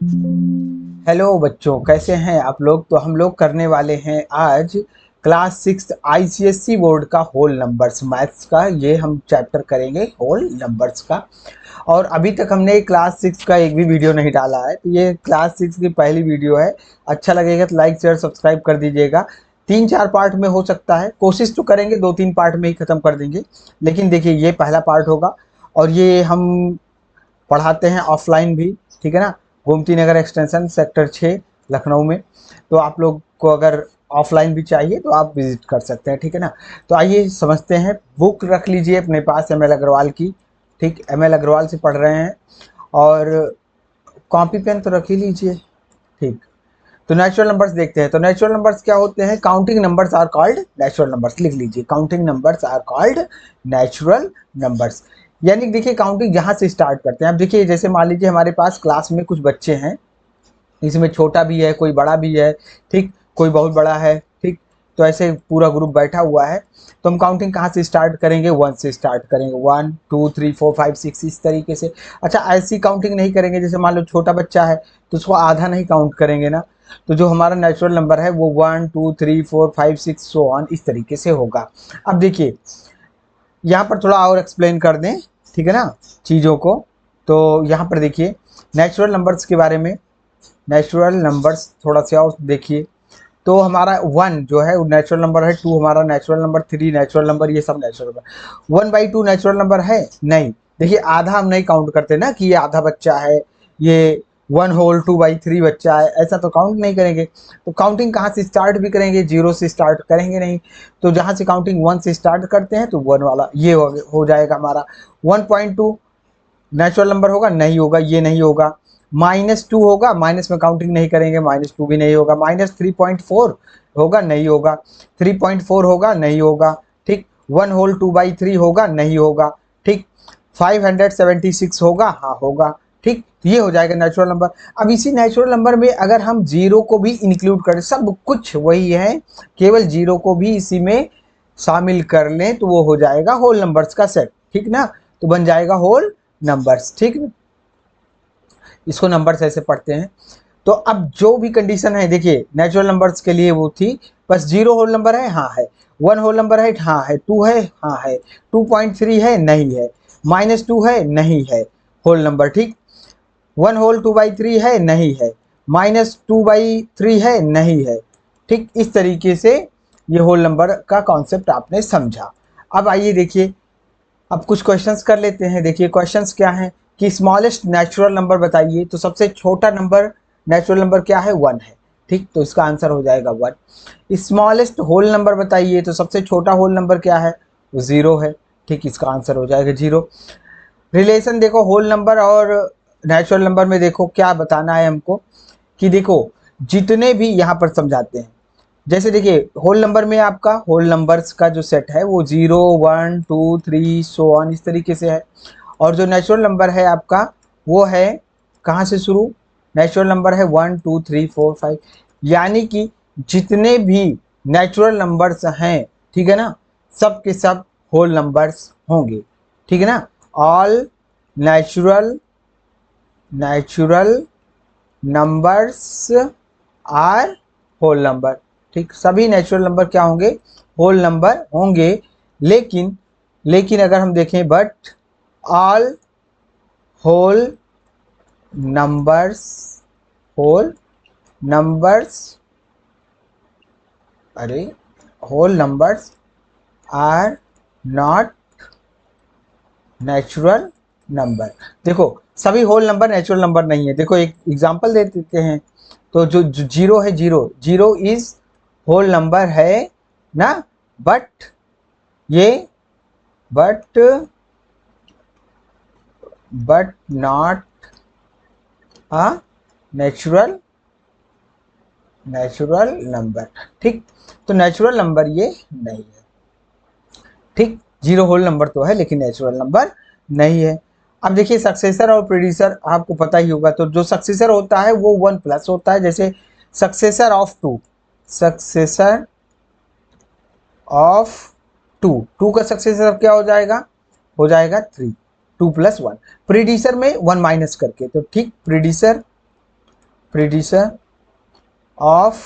Hello बच्चों, कैसे हैं आप लोग। तो हम लोग करने वाले हैं आज क्लास 6 आईसीएससी बोर्ड का होल नंबर्स मैथ्स का। ये हम चैप्टर करेंगे होल नंबर्स का। और अभी तक हमने क्लास 6 का एक भी वीडियो नहीं डाला है, तो ये क्लास 6 की पहली वीडियो है। अच्छा लगेगा तो लाइक शेयर सब्सक्राइब कर दीजिएगा। 3-4 पार्ट में हो सकता है, कोशिश तो करेंगे 2-3 पार्ट में ही ख़त्म कर देंगे। लेकिन देखिए, ये पहला पार्ट होगा और ये हम पढ़ाते हैं ऑफलाइन भी, ठीक है ना। गोमती नगर एक्सटेंशन सेक्टर 6 लखनऊ में। तो आप लोग को अगर ऑफलाइन भी चाहिए तो आप विजिट कर सकते हैं, ठीक है ना। तो आइए समझते हैं। बुक रख लीजिए अपने पास एम एल अग्रवाल की, ठीक। एम एल अग्रवाल से पढ़ रहे हैं और कॉपी पेन तो रख ही लीजिए, ठीक। तो नेचुरल नंबर्स देखते हैं। तो नेचुरल नंबर्स क्या होते हैं? Counting numbers are called natural numbers. लिख लीजिए, counting numbers are called natural numbers. यानी कि देखिए, काउंटिंग जहाँ से स्टार्ट करते हैं। अब देखिए, जैसे मान लीजिए हमारे पास क्लास में कुछ बच्चे हैं, इसमें छोटा भी है, कोई बड़ा भी है, ठीक। कोई बहुत बड़ा है, ठीक। तो ऐसे पूरा ग्रुप बैठा हुआ है। तो हम काउंटिंग कहाँ से स्टार्ट करेंगे? 1 से स्टार्ट करेंगे। 1 2 3 4 5 6 इस तरीके से। अच्छा, ऐसी काउंटिंग नहीं करेंगे, जैसे मान लो छोटा बच्चा है तो उसको आधा नहीं काउंट करेंगे ना। तो जो हमारा नेचुरल नंबर है वो 1 2 3 4 5 6 सो ऑन इस तरीके से होगा। अब देखिए, यहाँ पर थोड़ा और एक्सप्लेन कर दें, ठीक है ना, चीज़ों को। तो यहाँ पर देखिए नेचुरल नंबर्स के बारे में। नेचुरल नंबर्स थोड़ा सा और देखिए। तो हमारा 1 जो है वो नेचुरल नंबर है, 2 हमारा नेचुरल नंबर, 3 नेचुरल नंबर, ये सब नेचुरल नंबर। 1/2 नेचुरल नंबर है नहीं। देखिए, आधा हम नहीं काउंट करते ना कि ये आधा बच्चा है, ये 1/2/3 बच्चा है, ऐसा तो काउंट नहीं करेंगे। तो काउंटिंग कहाँ से स्टार्ट भी करेंगे? 0 से स्टार्ट करेंगे नहीं। तो जहाँ से काउंटिंग 1 से स्टार्ट करते हैं तो 1 वाला ये हो जाएगा हमारा। 1.2 नेचुरल नंबर होगा नहीं, होगा, ये नहीं होगा। -2 होगा, माइनस में काउंटिंग नहीं करेंगे, -2 भी नहीं होगा। -3.4 होगा नहीं होगा। 3.4 होगा नहीं होगा, ठीक। 1/2/3 होगा नहीं होगा, ठीक। 576 होगा, हाँ होगा, ठीक। ये हो जाएगा नेचुरल नंबर। अब इसी नेचुरल नंबर में अगर हम जीरो को भी इंक्लूड करें, सब कुछ वही है, केवल जीरो को भी इसी में शामिल कर लें तो वो हो जाएगा होल नंबर्स का सेट, ठीक ना। तो बन जाएगा होल नंबर्स, ठीक ना। इसको नंबर्स ऐसे पढ़ते हैं। तो अब जो भी कंडीशन है, देखिए नेचुरल नंबर्स के लिए वो थी, बस 0 होल नंबर है, हाँ है। 1 होल नंबर है, हाँ है। 2 है, हाँ है। 2.3 है, नहीं है। -2 है, नहीं है होल नंबर, ठीक। 1/2/3 है, नहीं है। -2/3 है, नहीं है, ठीक। इस तरीके से ये होल नंबर का कॉन्सेप्ट आपने समझा। अब आइए देखिए, अब कुछ क्वेश्चंस कर लेते हैं। देखिए क्वेश्चंस क्या हैं कि स्मॉलेस्ट नेचुरल नंबर बताइए। तो सबसे छोटा नंबर नेचुरल नंबर क्या है? 1 है, ठीक। तो इसका आंसर हो जाएगा 1। स्मॉलेस्ट होल नंबर बताइए। तो सबसे छोटा होल नंबर क्या है? वो 0 है, ठीक। इसका आंसर हो जाएगा 0। रिलेशन देखो होल नंबर और नेचुरल नंबर में, देखो क्या बताना है हमको कि देखो जितने भी यहाँ पर समझाते हैं। जैसे देखिए, होल नंबर में आपका होल नंबर्स का जो सेट है वो 0 1 2 3 सो ऑन इस तरीके से है। और जो नेचुरल नंबर है आपका वो है कहाँ से शुरू? नेचुरल नंबर है 1 2 3 4 5। यानी कि जितने भी नेचुरल नंबर्स हैं, ठीक है ना, सब के सब होल नंबर्स होंगे, ठीक है ना। All natural natural numbers are whole number, ठीक। सभी नेचुरल नंबर क्या होंगे? होल नंबर होंगे। लेकिन लेकिन अगर हम देखें, but all whole numbers whole numbers अरे whole numbers are not natural number. देखो, सभी होल नंबर नेचुरल नंबर नहीं है। देखो एक एग्जांपल दे देते हैं। तो जो जीरो है, zero zero is whole number है ना। बट ये but but not a natural natural number, ठीक। तो नेचुरल नंबर ये नहीं है, ठीक। जीरो होल नंबर तो है लेकिन नेचुरल नंबर नहीं है। अब देखिए, सक्सेसर और प्रीडिसर आपको पता ही होगा। तो जो सक्सेसर होता है वो 1 प्लस होता है। जैसे सक्सेसर ऑफ 2, सक्सेसर ऑफ 2, 2 का सक्सेसर क्या हो जाएगा? हो जाएगा 3, 2 + 1। प्रीडिसर में 1 माइनस करके, तो ठीक। प्रीडिसर प्रीडिसर ऑफ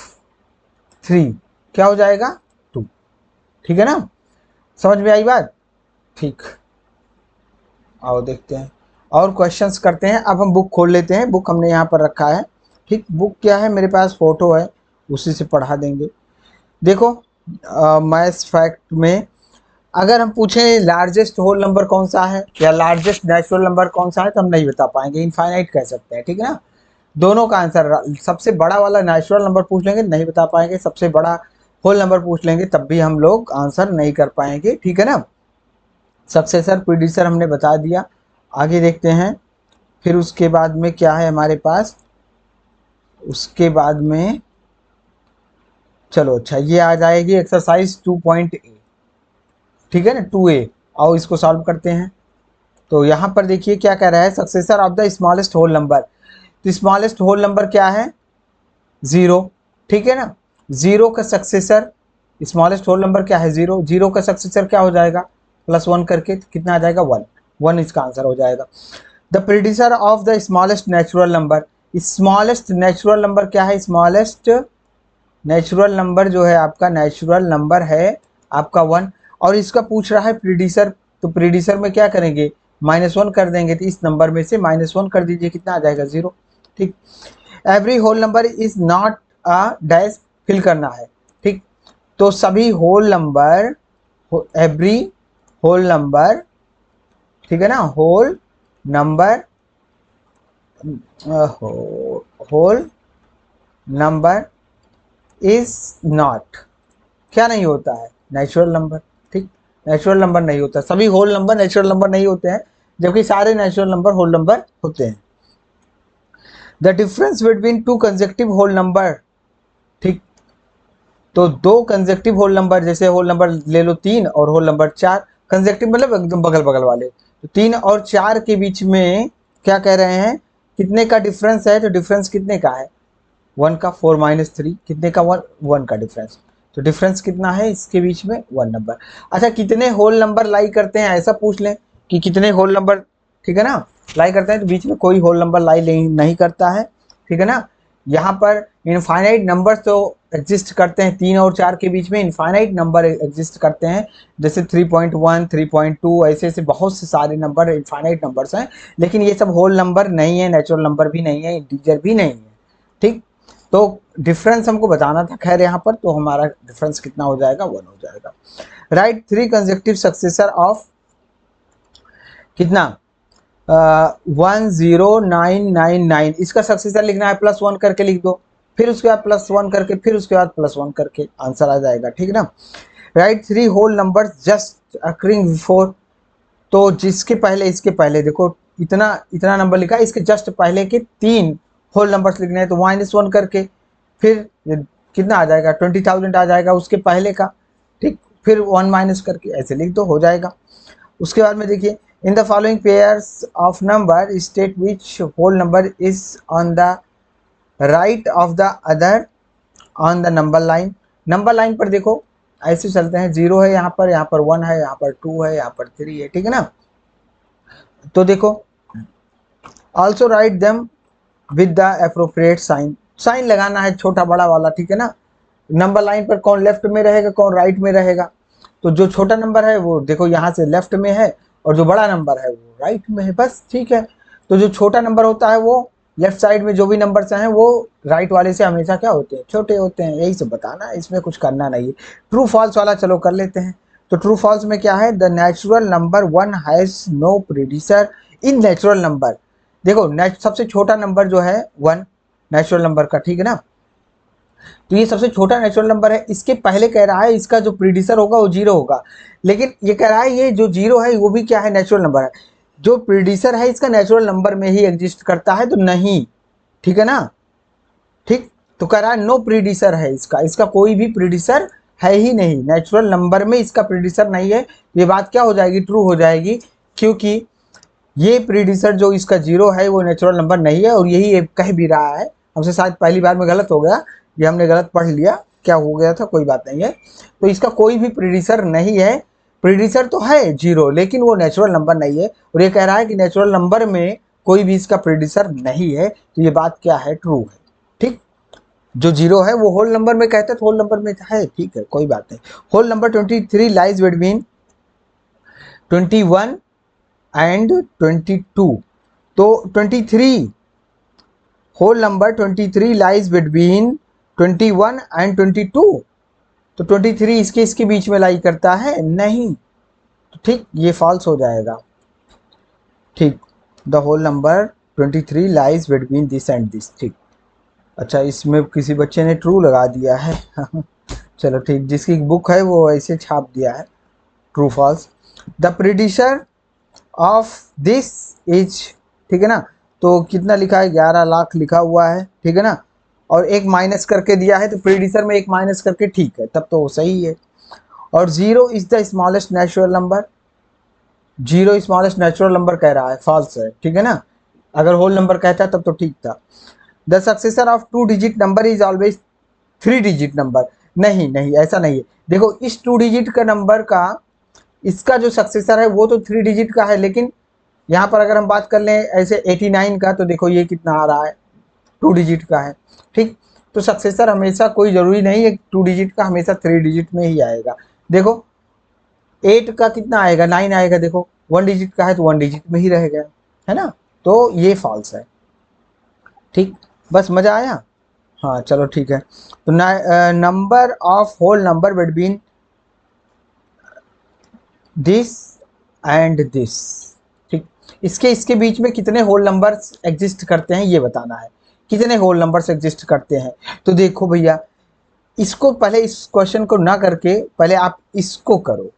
3 क्या हो जाएगा 2। ठीक है ना, समझ में आई बात? ठीक, आओ देखते हैं और क्वेश्चंस करते हैं। अब हम बुक खोल लेते हैं, बुक हमने यहाँ पर रखा है। ठीक, बुक क्या है, मेरे पास फोटो है, उसी से पढ़ा देंगे। देखो मैथ्स फैक्ट में अगर हम पूछें लार्जेस्ट होल नंबर कौन सा है या लार्जेस्ट नेचुरल नंबर कौन सा है तो हम नहीं बता पाएंगे, इनफाइनाइट कह सकते हैं। ठीक है ना, दोनों का आंसर, सबसे बड़ा वाला नेचुरल नंबर पूछ लेंगे नहीं बता पाएंगे, सबसे बड़ा होल नंबर पूछ लेंगे तब भी हम लोग आंसर नहीं कर पाएंगे। ठीक है ना, सक्सेसर प्रीडिसर हमने बता दिया। आगे देखते हैं, फिर उसके बाद में क्या है हमारे पास, उसके बाद में चलो अच्छा ये आ जाएगी एक्सरसाइज 2.a। ठीक है ना 2a, आओ इसको सॉल्व करते हैं। तो यहाँ पर देखिए क्या कह रहा है, successor of the smallest whole number. तो स्मॉलेस्ट होल नंबर क्या है 0। ठीक है ना, 0 का सक्सेसर, स्मॉलेस्ट होल नंबर क्या है 0, 0 का सक्सेसर क्या हो जाएगा +1 करके कितना आ जाएगा 1, 1 इसका आंसर हो जाएगा। The predecessor of the smallest natural number, smallest natural number क्या है, स्मॉलेस्ट नेचुरल नंबर जो है आपका नेचुरल नंबर है आपका 1, और इसका पूछ रहा है प्रीडिसर, तो प्रीडिसर में क्या करेंगे -1 कर देंगे, तो इस नंबर में से -1 कर दीजिए कितना आ जाएगा 0। ठीक, every whole number is not a dash fill करना है। ठीक, तो सभी whole number, every whole number, ठीक है ना, whole number, whole number is not क्या नहीं होता है नेचुरल नंबर। ठीक, नेचुरल नंबर नहीं होता, सभी होल नंबर नेचुरल नंबर नहीं होते हैं, जबकि सारे नेचुरल नंबर होल नंबर होते हैं। The difference between 2 consecutive whole number, ठीक, तो 2 कंसेक्टिव होल नंबर, जैसे होल नंबर ले लो 3 और होल नंबर 4, कंसेक्टिव मतलब एकदम बगल बगल वाले, तो 3 और 4 के बीच में क्या कह रहे हैं कितने का डिफरेंस है, तो डिफरेंस कितने का है 1 का, 4 - 3 कितने का 1, 1 का डिफरेंस, तो डिफरेंस कितना है इसके बीच में 1 नंबर। अच्छा कितने होल नंबर लाई करते हैं ऐसा पूछ लें कि कितने होल नंबर, ठीक है ना, लाई करते हैं, तो बीच में कोई होल नंबर लाई नहीं करता है। ठीक है ना, यहाँ पर इनफाइनाइट नंबर तो एग्जिस्ट करते हैं, 3 और 4 के बीच में इनफाइनाइट नंबर एग्जिस्ट करते हैं, जैसे 3.1 3.2 ऐसे ऐसे बहुत से सारे नंबर इनफाइनाइट नंबर्स हैं, लेकिन ये सब होल नंबर नहीं है, नेचुरल नंबर भी नहीं है, इंटीजर भी नहीं है। ठीक, तो डिफरेंस हमको बताना था, खैर यहाँ पर तो हमारा डिफरेंस कितना हो जाएगा 1 हो जाएगा। राइट 3 कंसेक्टिव सक्सेसर ऑफ कितना 10999, इसका सक्सेसर लिखना है +1 करके लिख दो, फिर उसके बाद +1 करके, फिर उसके बाद +1 करके आंसर आ जाएगा। ठीक है ना, right 3 whole number just occurring before, तो जिसके पहले इसके पहले देखो इतना इतना नंबर लिखा है, इसके जस्ट पहले के 3 होल नंबर्स लिखने हैं, तो -1 करके फिर ये कितना आ जाएगा 20,000 आ जाएगा उसके पहले का। ठीक, फिर 1 माइनस करके ऐसे लिख दो हो जाएगा। उसके बाद में देखिए in the following pairs of number state which whole number is on the right of the other on the number line. Number line पर देखो ऐसे चलते हैं, 0 है यहाँ पर 1 है, यहाँ पर 2 है, यहाँ पर 3 है। ठीक है ना, तो देखो also write them with the appropriate sign, sign लगाना है छोटा बड़ा वाला। ठीक है ना, नंबर लाइन पर कौन लेफ्ट में रहेगा कौन राइट में रहेगा, तो जो छोटा नंबर है वो देखो यहाँ से लेफ्ट में है और जो बड़ा नंबर है वो राइट में है, बस। ठीक है, तो जो छोटा नंबर होता है वो लेफ्ट साइड में, जो भी नंबर्स हैं वो राइट वाले से हमेशा क्या होते हैं छोटे होते हैं, यही सब बताना है, इसमें कुछ करना नहीं है। ट्रू फॉल्स वाला चलो कर लेते हैं। तो ट्रू फॉल्स में क्या है, the natural number 1 has no predecessor in natural number. देखो सबसे छोटा नंबर जो है 1 नेचुरल नंबर का, ठीक है ना, तो ये सबसे छोटा नेचुरल नंबर है, इसके पहले कह रहा है इसका जो प्रीडिसर होगा वो 0 होगा, लेकिन ये कह रहा है ये जो 0 है वो भी क्या है नेचुरल नंबर है, जो प्रीडिसर है इसका नेचुरल नंबर में ही एग्जिस्ट करता है, तो नहीं। ठीक है ना, ठीक, तो कह रहा है नो प्रीडिसर है इसका, इसका कोई भी प्रीडिसर है ही नहीं, नेचुरल नंबर में इसका प्रीडिसर नहीं है। ये बात क्या हो जाएगी ट्रू हो जाएगी, क्योंकि ये प्रीडिसर जो इसका 0 है वो नेचुरल नंबर नहीं है, और यही कह भी रहा है। हमसे शायद पहली बार में गलत हो गया, ये हमने गलत पढ़ लिया, क्या हो गया था कोई बात नहीं है। तो इसका कोई भी प्रीडिसर नहीं है, प्रीडिसर तो है 0 लेकिन वो नेचुरल नंबर नहीं है, और ये कह रहा है कि नेचुरल नंबर में कोई भी इसका प्रीडिसर नहीं है, तो ये बात क्या है ट्रू है। जो जीरो है वो होल नंबर में कहते हैं, तो होल नंबर में है, ठीक है, कोई बात नहीं। Whole number 23 lies between 21 and 22। तो 23 whole number 23 lies between 21 and 22। तो 23 इसके बीच में लाई करता है नहीं, तो ठीक, ये फॉल्स हो जाएगा। ठीक, the whole number 23 lies between this and this. ठीक, अच्छा इसमें किसी बच्चे ने ट्रू लगा दिया है चलो ठीक, जिसकी बुक है वो ऐसे छाप दिया है true false. The predecessor of this is, ठीक है ना, तो कितना लिखा है, 11 लाख लिखा हुआ है, ठीक है ना, और एक माइनस करके दिया है, तो प्रीडिशर में एक माइनस करके, ठीक है, तब तो वो सही है। और 0 is the smallest natural number, 0 smallest natural number कह रहा है, फॉल्स है, ठीक है ना। अगर होल नंबर कहता तब तो ठीक था। The successor of 2 digit number is always 3 digit number, नहीं नहीं ऐसा नहीं है। देखो इस 2 डिजिट का नंबर का, इसका जो सक्सेसर है वो तो 3 डिजिट का है, लेकिन यहाँ पर अगर हम बात कर लें ऐसे 89 का, तो देखो ये कितना आ रहा है, 2 डिजिट का है, ठीक। तो सक्सेसर हमेशा कोई ज़रूरी नहीं है 2 डिजिट का, हमेशा 3 डिजिट में ही आएगा। देखो 8 का कितना आएगा, 9 आएगा, देखो 1 डिजिट का है तो 1 डिजिट में ही रहेगा, है ना, तो ये फॉल्स है। ठीक, बस मज़ा आया। हाँ चलो ठीक है। तो number of whole number between this and this, ठीक, इसके बीच में कितने होल नंबर्स एग्जिस्ट करते हैं ये बताना है, कितने होल नंबर्स एग्जिस्ट करते हैं। तो देखो भैया, इसको पहले, इस क्वेश्चन को ना करके पहले आप इसको करो।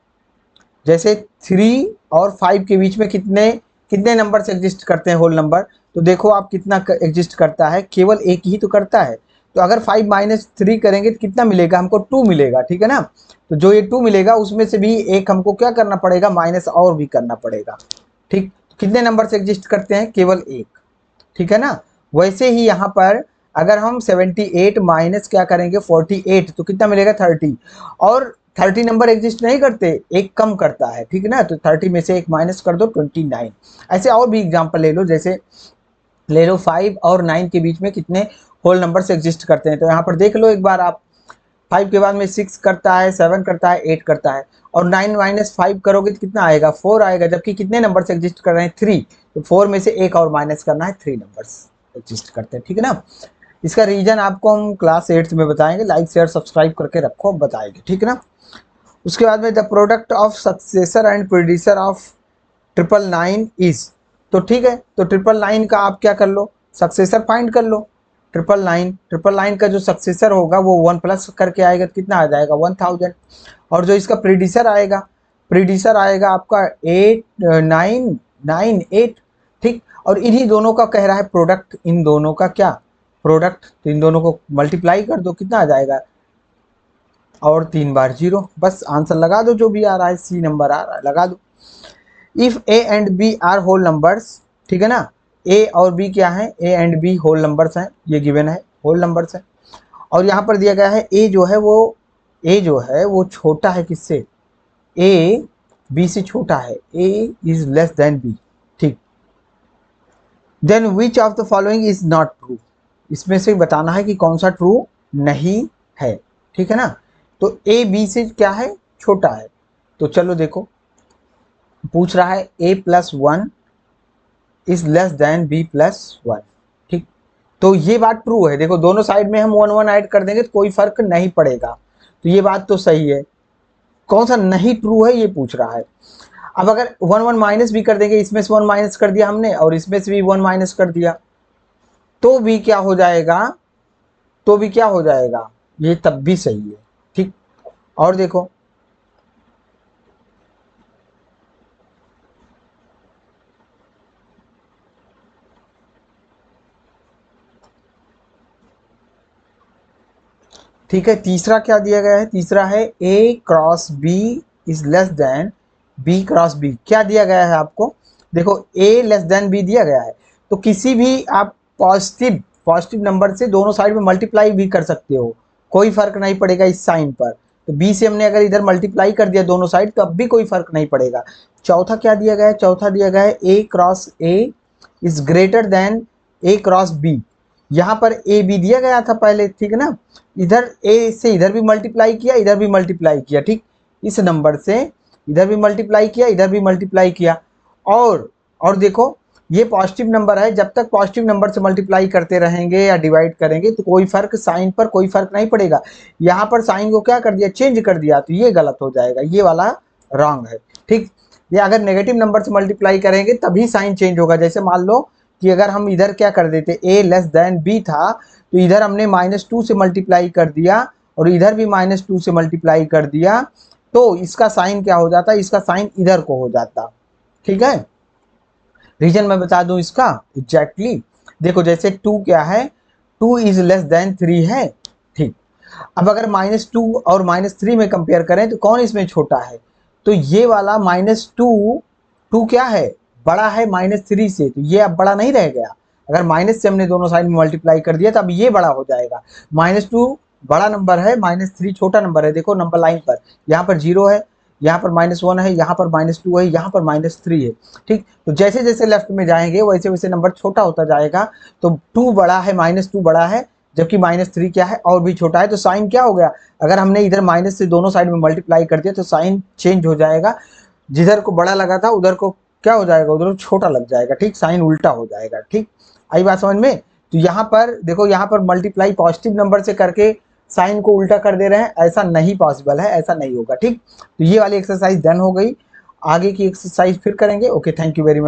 जैसे 3 और 5 के बीच में कितने कितने नंबर्स एग्जिस्ट करते हैं होल नंबर, तो देखो आप कितना एग्जिस्ट करता है, केवल एक ही तो करता है। तो अगर 5 माइनस 3 करेंगे तो कितना मिलेगा, हमको 2 मिलेगा, ठीक है ना। तो जो ये 2 मिलेगा उसमें से भी एक हमको क्या करना पड़ेगा, माइनस और भी करना पड़ेगा, ठीक। कितने नंबर्स एग्जिस्ट करते हैं, केवल एक, ठीक है ना। वैसे ही यहाँ पर अगर हम 78 माइनस क्या करेंगे 48, तो कितना मिलेगा 30, और 30 नंबर एग्जिस्ट नहीं करते, एक कम करता है, ठीक है ना। तो 30 में से एक माइनस कर दो, 29। ऐसे और भी एग्जांपल ले लो, जैसे ले लो 5 और 9 के बीच में कितने होल नंबर्स एग्जिस्ट करते हैं, तो यहाँ पर देख लो एक बार आप। 5 के बाद में 6 करता है, 7 करता है, 8 करता है, और 9 माइनस 5 करोगे तो कितना आएगा, 4 आएगा, जबकि कितने नंबर्स एग्जिस्ट कर रहे हैं, 3। तो 4 में से एक और माइनस करना है, 3 नंबर्स एग्जिस्ट करते हैं, ठीक है ना। इसका रीजन आपको हम क्लास 8 में बताएंगे, लाइक शेयर सब्सक्राइब करके रखो, बताएंगे, ठीक है ना। उसके बाद में the product of successor and producer of 999 is, तो ठीक है, तो 999 का आप क्या कर लो, सक्सेसर फाइंड कर लो। 999 का जो सक्सेसर होगा वो 1 प्लस करके आएगा, तो कितना आ जाएगा 1000। और जो इसका प्रीडिसर आएगा आपका 8998, ठीक। और इन्हीं दोनों का कह रहा है प्रोडक्ट, इन दोनों का क्या प्रोडक्ट, तो इन दोनों को मल्टीप्लाई कर दो, कितना आ जाएगा, और 3 बार 0, बस आंसर लगा दो, जो भी आ रहा है, सी नंबर आ रहा है लगा दो। If A and B are whole numbers, ठीक है ना, ए और बी क्या है, A and B whole numbers हैं, ये गिवन है, होल नंबर्स है। और यहाँ पर दिया गया है ए जो है वो छोटा है किससे, ए बी से छोटा है, A is less than B, ठीक। Then which of the following is not true, इसमें से बताना है कि कौन सा ट्रू नहीं है, ठीक है ना। तो ए बी से क्या है, छोटा है, तो चलो देखो, पूछ रहा है a plus 1 is less then b plus 1, ठीक। तो ये बात ट्रू है, देखो दोनों साइड में हम 1 1 ऐड कर देंगे तो कोई फर्क नहीं पड़ेगा, तो ये बात तो सही है। कौन सा नहीं ट्रू है ये पूछ रहा है। अब अगर 1 1 माइनस भी कर देंगे, इसमें से 1 माइनस कर दिया हमने और इसमें से भी 1 माइनस कर दिया, तो भी क्या हो जाएगा, ये तब भी सही है, ठीक। और देखो ठीक है, तीसरा क्या दिया गया है, तीसरा है a cross b is less then b cross b, क्या दिया गया है आपको, देखो a लेस देन b दिया गया है, तो किसी भी आप पॉजिटिव नंबर से दोनों साइड में मल्टीप्लाई भी कर सकते हो, कोई फर्क नहीं पड़ेगा इस साइन पर। तो b से हमने अगर इधर मल्टीप्लाई कर दिया दोनों साइड, तो अब भी कोई फर्क नहीं पड़ेगा। चौथा क्या दिया गया है, चौथा दिया गया है a cross a is greater than a cross b, यहाँ पर ए बी दिया गया था पहले, ठीक है ना। इधर ए से इधर भी मल्टीप्लाई किया, इधर भी मल्टीप्लाई किया, ठीक। इस नंबर से इधर भी मल्टीप्लाई किया, इधर भी मल्टीप्लाई किया। और देखो ये पॉजिटिव नंबर है, जब तक पॉजिटिव नंबर से मल्टीप्लाई करते रहेंगे या डिवाइड करेंगे तो कोई फर्क, साइन पर कोई फर्क नहीं पड़ेगा। यहाँ पर साइन को क्या कर दिया, चेंज कर दिया, तो ये गलत हो जाएगा, ये वाला रॉन्ग है, ठीक। ये अगर नेगेटिव नंबर से मल्टीप्लाई करेंगे तभी साइन चेंज होगा। जैसे मान लो कि अगर हम इधर क्या कर देते, a लेस देन b था, तो इधर हमने -2 से मल्टीप्लाई कर दिया और इधर भी -2 से मल्टीप्लाई कर दिया, तो इसका साइन क्या हो जाता, इसका साइन इधर को हो जाता, ठीक है। रीजन मैं बता दूं इसका एग्जैक्टली, देखो जैसे 2 क्या है, 2 इज लेस देन 3 है, ठीक। अब अगर -2 और -3 में कंपेयर करें तो कौन इसमें छोटा है, तो ये वाला -2 क्या है, बड़ा है -3 से, तो ये अब बड़ा नहीं रह गया। अगर माइनस से हमने दोनों साइड में मल्टीप्लाई कर दिया तो अब ये बड़ा हो जाएगा। -2 बड़ा नंबर है, -3 छोटा नंबर है। देखो नंबर लाइन पर यहाँ पर 0 है, यहाँ पर -1 है, यहाँ पर -2 है, यहाँ पर -3 है, ठीक। तो जैसे जैसे लेफ्ट में जाएंगे वैसे वैसे नंबर छोटा होता जाएगा। तो 2 बड़ा है, -2 बड़ा है, जबकि -3 क्या है, और भी छोटा है। तो साइन क्या हो गया, अगर हमने इधर माइनस से दोनों साइड में मल्टीप्लाई कर दिया तो साइन चेंज हो जाएगा। जिधर को बड़ा लगा था उधर को क्या हो जाएगा, उधर छोटा लग जाएगा, ठीक। साइन उल्टा हो जाएगा, ठीक। आई बात समझ में। तो यहाँ पर देखो, यहाँ पर मल्टीप्लाई पॉजिटिव नंबर से करके साइन को उल्टा कर दे रहे हैं, ऐसा नहीं पॉसिबल है, ऐसा नहीं होगा, ठीक। तो ये वाली एक्सरसाइज डन हो गई। आगे की एक्सरसाइज फिर करेंगे। Okay, thank you very much.